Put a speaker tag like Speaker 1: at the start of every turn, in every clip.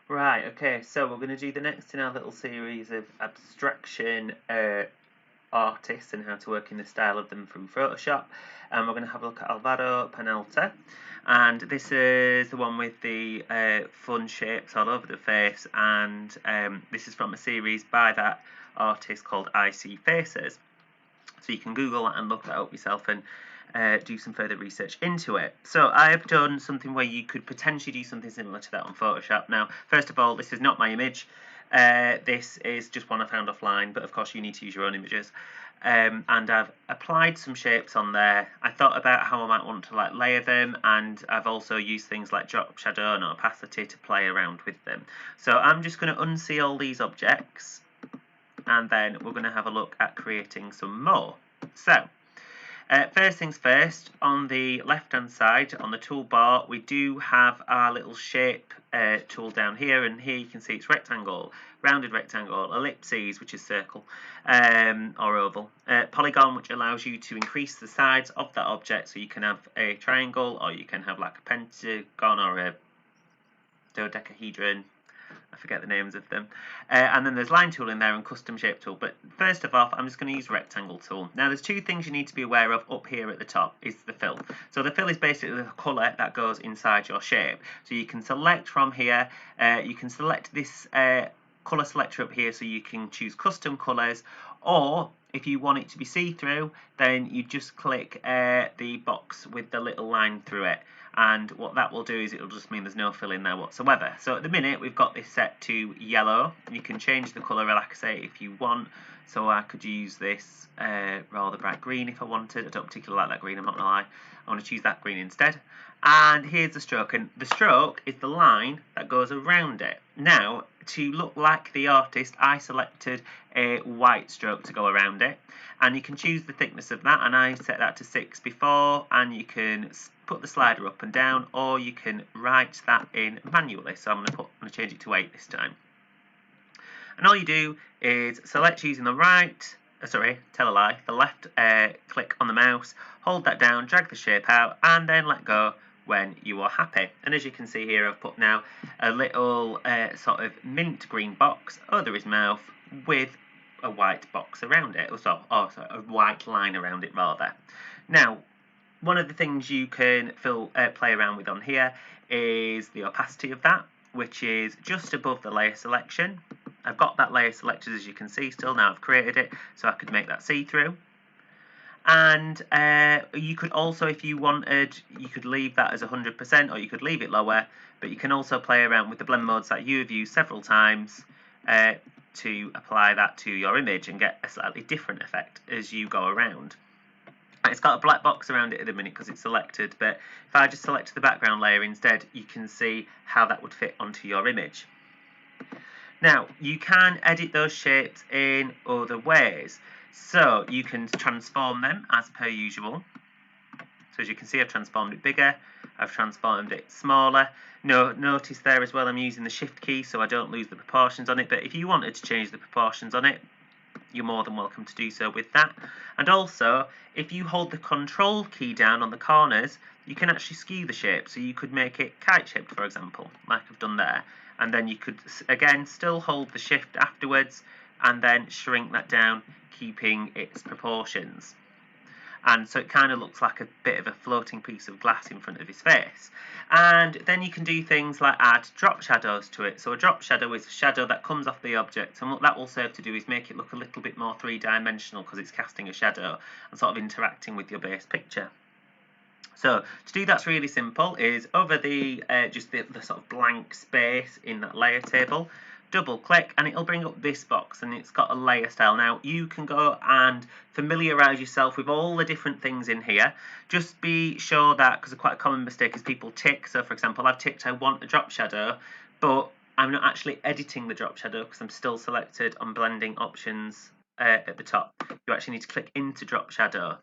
Speaker 1: Right, okay, so we're going to do the next in our little series of abstraction artists and how to work in the style of them through Photoshop. And we're going to have a look at Alvaro Penalta. And this is the one with the fun shapes all over the face. And this is from a series by that artist called I See Faces. So you can Google that and look that up yourself and do some further research into it. So I have done something where you could potentially do something similar to that on Photoshop. Now, first of all, this is not my image. This is just one I found offline, but of course you need to use your own images. And I've applied some shapes on there. I thought about how I might want to layer them, and I've also used things like drop shadow and opacity to play around with them. So I'm just going to unsee all these objects, and then we're going to have a look at creating some more. So first things first, on the left hand side on the toolbar we do have our little shape tool down here, and here you can see it's rectangle, rounded rectangle, ellipses which is circle or oval, polygon which allows you to increase the size of that object, so you can have a triangle or you can have like a pentagon or a dodecahedron. I forget the names of them. And then there's line tool in there and custom shape tool. But first of all, I'm just going to use rectangle tool. Now there's two things you need to be aware of up here at the top is the fill. So the fill is basically the colour that goes inside your shape. So you can select from here, you can select this colour selector up here, so you can choose custom colours, or if you want it to be see-through, then you just click the box with the little line through it. And what that will do is it'll just mean there's no fill in there whatsoever. So at the minute we've got this set to yellow. You can change the colour, like I say, if you want. So I could use this rather bright green if I wanted. I don't particularly like that green, I'm not going to lie. I want to choose that green instead. And here's the stroke, and the stroke is the line that goes around it. Now, to look like the artist, I selected a white stroke to go around it, and you can choose the thickness of that, and I set that to 6 before, and you can put the slider up and down, or you can write that in manually. So I'm going to change it to 8 this time. And all you do is select using the left click on the mouse, hold that down, drag the shape out, and then let go when you are happy. And as you can see here, I've put now a little sort of mint green box over his mouth with a white box around it, sorry, a white line around it rather. Now, one of the things you can play around with on here is the opacity of that, which is just above the layer selection. I've got that layer selected, as you can see still. Now I've created it, so I could make that see-through. And you could also, if you wanted, you could leave that as 100%, or you could leave it lower, but you can also play around with the blend modes that you have used several times to apply that to your image and get a slightly different effect as you go around. It's got a black box around it at the minute because it's selected, but if I just select the background layer instead, you can see how that would fit onto your image. Now, you can edit those shapes in other ways. So you can transform them as per usual. So as you can see, I've transformed it bigger, I've transformed it smaller. Notice there as well I'm using the shift key so I don't lose the proportions on it, but if you wanted to change the proportions on it, you're more than welcome to do so with that. And also, if you hold the control key down on the corners, you can actually skew the shape. So you could make it kite shaped, for example, like I've done there. And then you could, again, still hold the shift afterwards and then shrink that down, keeping its proportions. And so it kind of looks like a bit of a floating piece of glass in front of his face. And then you can do things like add drop shadows to it. So a drop shadow is a shadow that comes off the object, and what that will serve to do is make it look a little bit more three-dimensional because it's casting a shadow and sort of interacting with your base picture. So to do that's really simple, is over the just the sort of blank space in that layer table, double click and it'll bring up this box, and it's got a layer style. Now you can go and familiarise yourself with all the different things in here. Just be sure that, because quite a common mistake is people tick, so for example I've ticked I want a drop shadow, but I'm not actually editing the drop shadow because I'm still selected on blending options at the top. You actually need to click into drop shadow.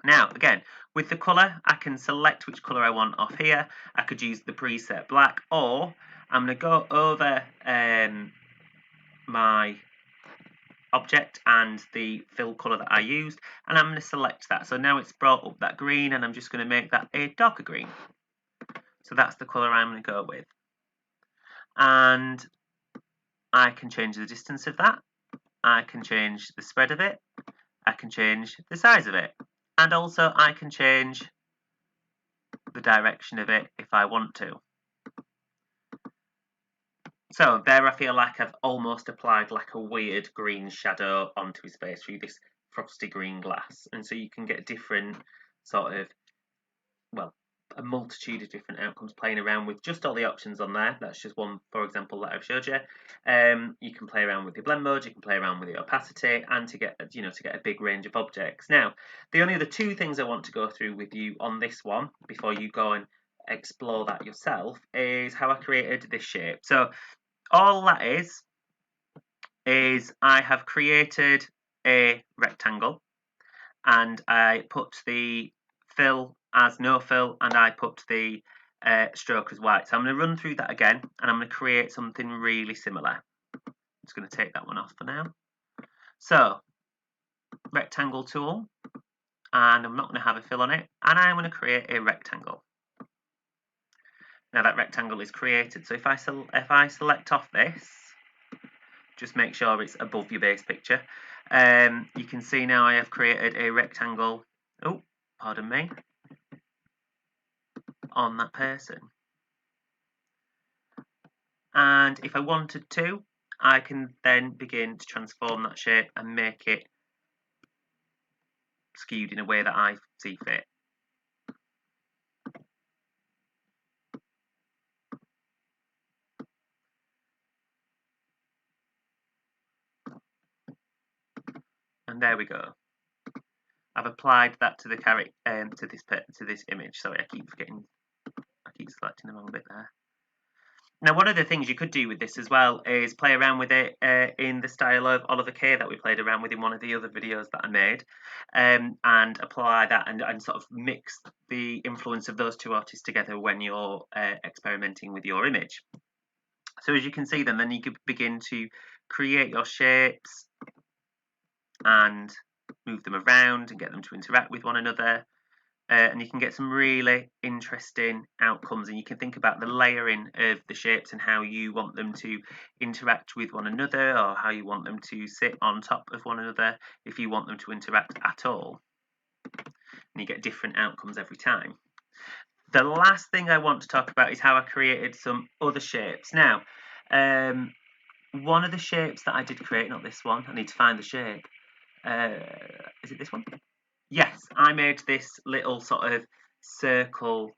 Speaker 1: Now, again, with the colour, I can select which colour I want off here. I could use the preset black, or I'm going to go over my object and the fill colour that I used, and I'm going to select that. So now it's brought up that green, and I'm just going to make that a darker green. So that's the colour I'm going to go with. and I can change the distance of that, I can change the spread of it, I can change the size of it, and also I can change the direction of it if I want to. So there I feel like I've almost applied like a weird green shadow onto his face through this frosty green glass, and so you can get different sort of, well, a multitude of different outcomes playing around with just all the options on there. That's just one, for example, that I've showed you. You can play around with your blend mode, you can play around with the opacity, and to get a big range of objects. Now, the only other two things I want to go through with you on this one before you go and explore that yourself is how I created this shape. So all that is I have created a rectangle, and I put the fill as no fill, and I put the stroke as white. So I'm going to run through that again, and I'm going to create something really similar. I'm just going to take that one off for now. So, rectangle tool, and I'm not going to have a fill on it, and I'm going to create a rectangle. Now that rectangle is created, so if I select off this, just make sure it's above your base picture. You can see now I have created a rectangle, oh, pardon me, on that person. And if I wanted to, I can then begin to transform that shape and make it skewed in a way that I see fit. And there we go. I've applied that to the character, to this image. Sorry, I keep selecting the wrong bit there. Now, one of the things you could do with this as well is play around with it in the style of Oliver Kay that we played around with in one of the other videos that I made, and apply that and sort of mix the influence of those two artists together when you're experimenting with your image. So as you can see then you could begin to create your shapes and move them around and get them to interact with one another. And you can get some really interesting outcomes, and you can think about the layering of the shapes and how you want them to interact with one another, or how you want them to sit on top of one another, if you want them to interact at all. And you get different outcomes every time. The last thing I want to talk about is how I created some other shapes. Now, one of the shapes that I did create, not this one, I need to find the shape. Is it this one? Yes, I made this little sort of circle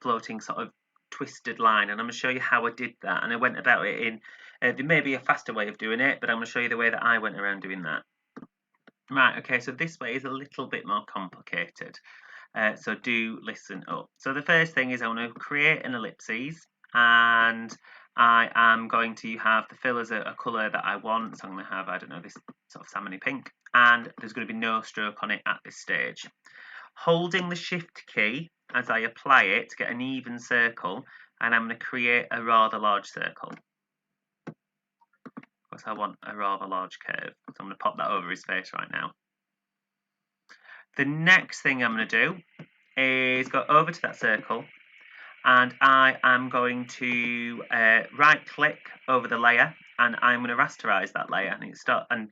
Speaker 1: floating sort of twisted line, and I'm going to show you how I did that, and I went about it in there may be a faster way of doing it, but I'm going to show you the way that I went around doing that. Right, okay, so this way is a little bit more complicated, so do listen up. So the first thing is I want to create an ellipses, and I am going to have the fill as a colour that I want, so I'm going to have, I don't know, this sort of salmony pink, and there's going to be no stroke on it at this stage. Holding the shift key as I apply it to get an even circle, and I'm going to create a rather large circle. Of course I want a rather large curve, so I'm going to pop that over his face right now. The next thing I'm going to do is go over to that circle, and I am going to right click over the layer, and I'm going to rasterize that layer, and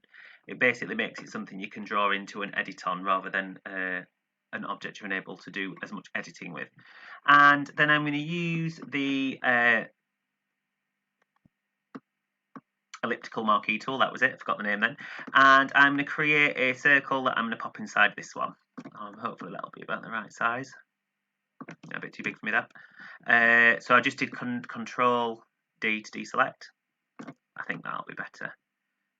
Speaker 1: it basically makes it something you can draw into and edit on rather than an object you're unable to do as much editing with. And then I'm going to use the elliptical marquee tool, that was it, I forgot the name then, and I'm going to create a circle that I'm going to pop inside this one. Hopefully that'll be about the right size. A bit too big for me, that. So I just did Control D to deselect. I think that'll be better.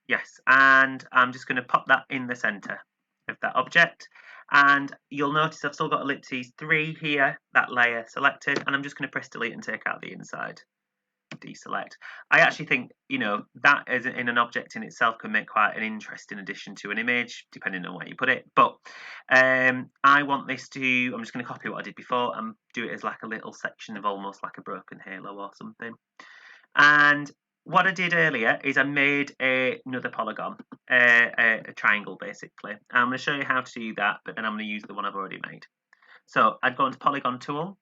Speaker 1: Yes, and I'm just going to pop that in the centre of that object, and you'll notice I've still got ellipses 3 here, that layer selected, and I'm just going to press delete and take out the inside. Deselect. I actually think, that as in an object in itself can make quite an interesting addition to an image, depending on where you put it. But I want this to, I'm just going to copy what I did before and do it as like a little section of almost like a broken halo or something. And what I did earlier is I made another polygon, a triangle basically. I'm going to show you how to do that, but then I'm going to use the one I've already made. So I'd go into Polygon tool,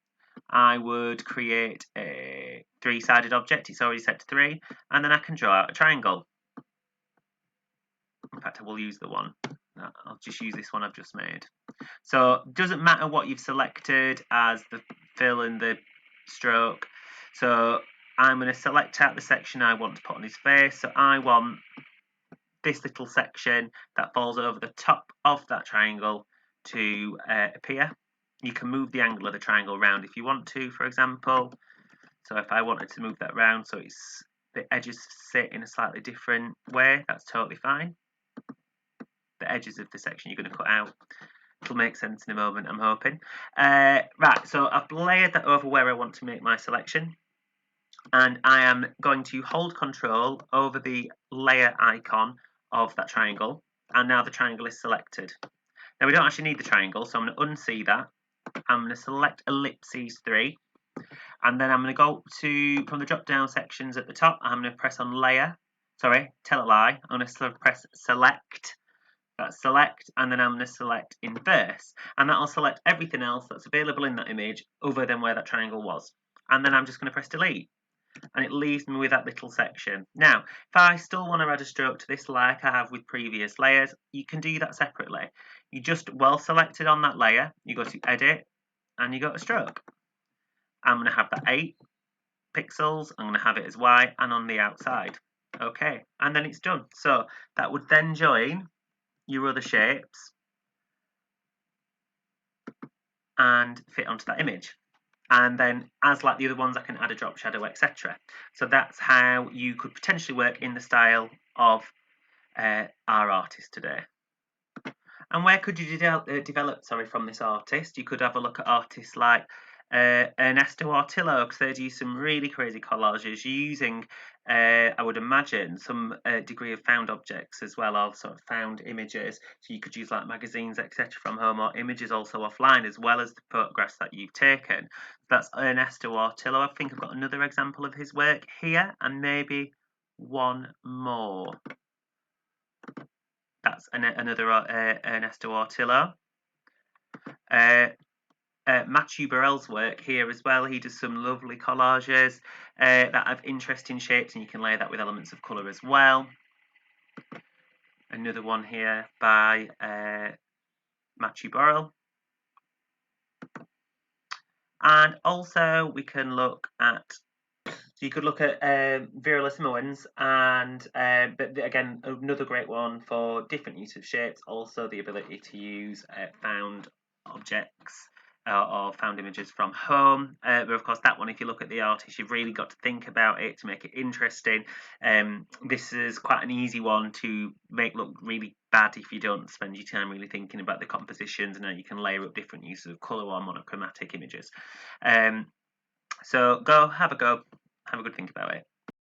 Speaker 1: I would create a three-sided object, it's already set to 3, and then I can draw out a triangle. In fact, I will use the one. I'll just use this one I've just made. So it doesn't matter what you've selected as the fill and the stroke. So I'm going to select out the section I want to put on his face. So I want this little section that falls over the top of that triangle to appear. You can move the angle of the triangle around if you want to, for example. So if I wanted to move that round so the edges sit in a slightly different way, that's totally fine. The edges of the section you're going to cut out. It'll make sense in a moment, I'm hoping. Right, so I've layered that over where I want to make my selection. And I am going to hold control over the layer icon of that triangle. And now the triangle is selected. Now we don't actually need the triangle, so I'm going to unsee that. I'm going to select ellipses 3. And then I'm going to go from the drop down sections at the top, I'm going to press on layer. Sorry, tell a lie. I'm going to press select. That's select, and then I'm going to select inverse, and that'll select everything else that's available in that image other than where that triangle was. And then I'm just going to press delete, and it leaves me with that little section. Now, if I still want to add a stroke to this like I have with previous layers, you can do that separately. You just well selected on that layer, you go to edit, and you go to stroke. I'm going to have that 8 pixels, I'm going to have it as Y and on the outside. Okay, and then it's done. So that would then join your other shapes and fit onto that image. And then, as like the other ones, I can add a drop shadow, etc. So that's how you could potentially work in the style of our artist today. And where could you develop from this artist? You could have a look at artists like Ernesto Artillo, because they do some really crazy collages using, I would imagine, some degree of found objects as well, or sort of found images. So you could use like magazines, etc. from home, or images also offline, as well as the photographs that you've taken. That's Ernesto Artillo. I think I've got another example of his work here, and maybe one more. That's another Ernesto Artillo. Matthew Burrell's work here as well. He does some lovely collages that have interesting shapes, and you can layer that with elements of colour as well. Another one here by Matthew Burrell. And also we can look at, so you could look at Vera Simowens, and but again, another great one for different use of shapes, also the ability to use found objects or found images from home. But of course, that one, if you look at the artist, you've really got to think about it to make it interesting. This is quite an easy one to make look really bad if you don't spend your time really thinking about the compositions and how you can layer up different uses of colour or monochromatic images. So have a good think about it.